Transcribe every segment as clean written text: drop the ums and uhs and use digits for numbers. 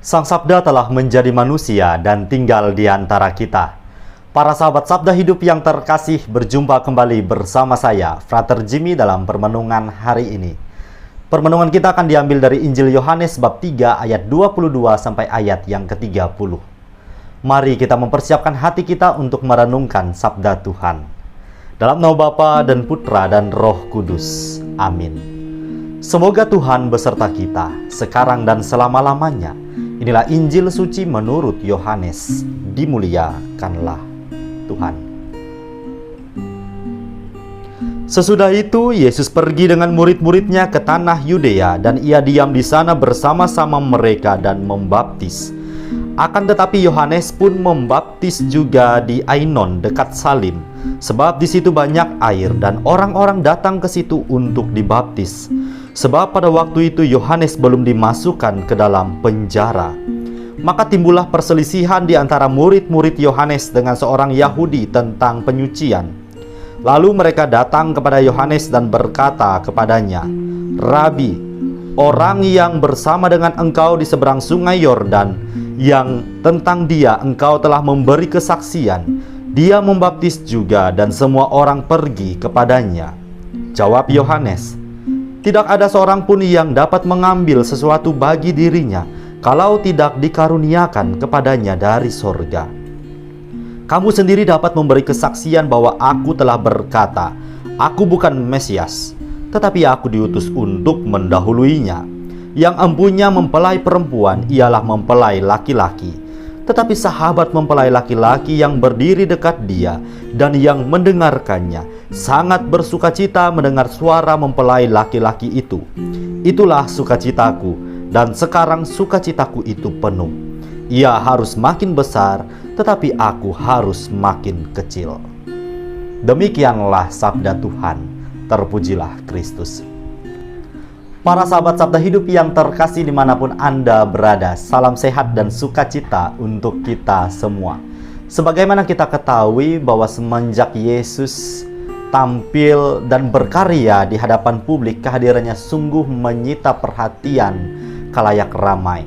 Sang Sabda telah menjadi manusia dan tinggal di antara kita. Para sahabat Sabda Hidup yang terkasih, berjumpa kembali bersama saya, Frater Jimmy, dalam permenungan hari ini. Permenungan kita akan diambil dari Injil Yohanes bab 3 ayat 22 sampai ayat yang ke-30. Mari kita mempersiapkan hati kita untuk merenungkan Sabda Tuhan. Dalam nama Bapa dan Putra dan Roh Kudus. Amin. Semoga Tuhan beserta kita, sekarang dan selama-lamanya. Inilah Injil suci menurut Yohanes. Dimuliakanlah Tuhan. Sesudah itu, Yesus pergi dengan murid-muridnya ke tanah Yudea, dan ia diam di sana bersama-sama mereka dan membaptis. Akan tetapi Yohanes pun membaptis juga di Ainon dekat Salim, sebab di situ banyak air dan orang-orang datang ke situ untuk dibaptis. Sebab pada waktu itu Yohanes belum dimasukkan ke dalam penjara. Maka timbullah perselisihan di antara murid-murid Yohanes dengan seorang Yahudi tentang penyucian. Lalu mereka datang kepada Yohanes dan berkata kepadanya, "Rabi, orang yang bersama dengan engkau di seberang sungai Yordan, yang tentang dia engkau telah memberi kesaksian, dia membaptis juga dan semua orang pergi kepadanya." Jawab Yohanes, "Tidak ada seorang pun yang dapat mengambil sesuatu bagi dirinya kalau tidak dikaruniakan kepadanya dari sorga. Kamu sendiri dapat memberi kesaksian bahwa aku telah berkata, aku bukan Mesias, tetapi aku diutus untuk mendahuluinya. Yang empunya mempelai perempuan ialah mempelai laki-laki. Tetapi sahabat mempelai laki-laki yang berdiri dekat dia dan yang mendengarkannya sangat bersukacita mendengar suara mempelai laki-laki itu. Itulah sukacitaku, dan sekarang sukacitaku itu penuh. Ia harus makin besar, tetapi aku harus makin kecil." Demikianlah sabda Tuhan. Terpujilah Kristus. Para sahabat Sabda Hidup yang terkasih dimanapun Anda berada, salam sehat dan sukacita untuk kita semua. Sebagaimana kita ketahui bahwa semenjak Yesus tampil dan berkarya di hadapan publik, kehadirannya sungguh menyita perhatian khalayak ramai.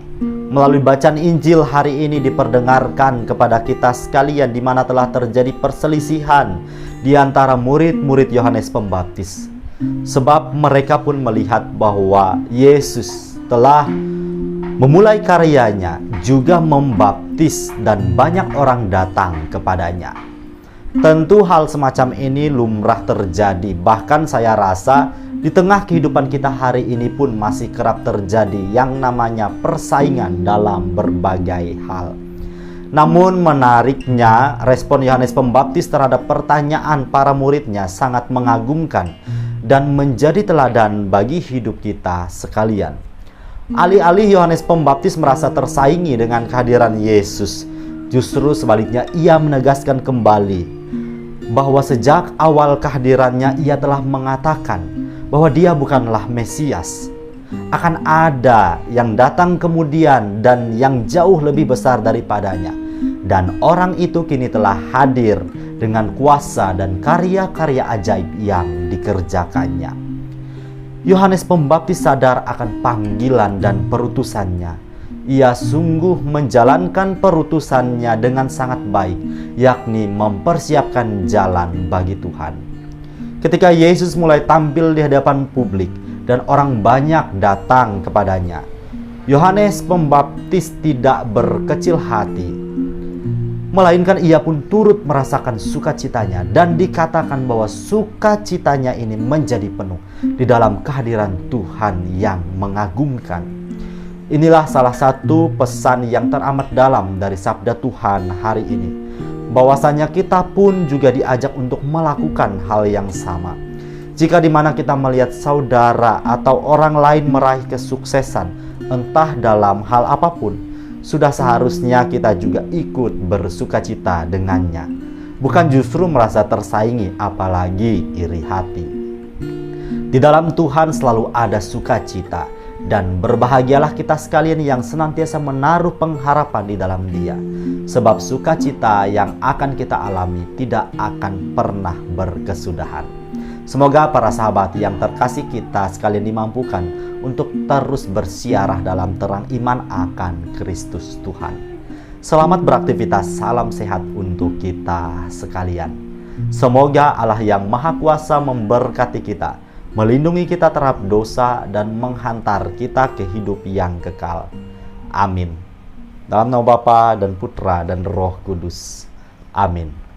Melalui bacaan Injil hari ini diperdengarkan kepada kita sekalian di mana telah terjadi perselisihan di antara murid-murid Yohanes Pembaptis. Sebab mereka pun melihat bahwa Yesus telah memulai karyanya, juga membaptis, dan banyak orang datang kepadanya. Tentu hal semacam ini lumrah terjadi. Bahkan saya rasa di tengah kehidupan kita hari ini pun masih kerap terjadi yang namanya persaingan dalam berbagai hal. Namun menariknya, respon Yohanes Pembaptis terhadap pertanyaan para muridnya sangat mengagumkan dan menjadi teladan bagi hidup kita sekalian. Alih-alih Yohanes Pembaptis merasa tersaingi dengan kehadiran Yesus, justru sebaliknya ia menegaskan kembali bahwa sejak awal kehadirannya ia telah mengatakan bahwa dia bukanlah Mesias. Akan ada yang datang kemudian dan yang jauh lebih besar daripadanya. Dan orang itu kini telah hadir dengan kuasa dan karya-karya ajaib yang dikerjakannya. Yohanes Pembaptis sadar akan panggilan dan perutusannya. Ia sungguh menjalankan perutusannya dengan sangat baik, yakni mempersiapkan jalan bagi Tuhan. Ketika Yesus mulai tampil di hadapan publik dan orang banyak datang kepadanya, Yohanes Pembaptis tidak berkecil hati, melainkan ia pun turut merasakan sukacitanya, dan dikatakan bahwa sukacitanya ini menjadi penuh di dalam kehadiran Tuhan yang mengagumkan. Inilah salah satu pesan yang teramat dalam dari sabda Tuhan hari ini, bahwasanya kita pun juga diajak untuk melakukan hal yang sama. Jika di mana kita melihat saudara atau orang lain meraih kesuksesan, entah dalam hal apapun, sudah seharusnya kita juga ikut bersukacita dengannya. Bukan justru merasa tersaingi, apalagi iri hati. Di dalam Tuhan selalu ada sukacita, dan berbahagialah kita sekalian yang senantiasa menaruh pengharapan di dalam Dia. Sebab sukacita yang akan kita alami tidak akan pernah berkesudahan. Semoga para sahabat yang terkasih kita sekalian dimampukan untuk terus bersiarah dalam terang iman akan Kristus Tuhan. Selamat beraktivitas, salam sehat untuk kita sekalian. Semoga Allah yang Maha Kuasa memberkati kita, melindungi kita terhadap dosa, dan menghantar kita ke hidup yang kekal. Amin. Dalam nama Bapa dan Putra dan Roh Kudus. Amin.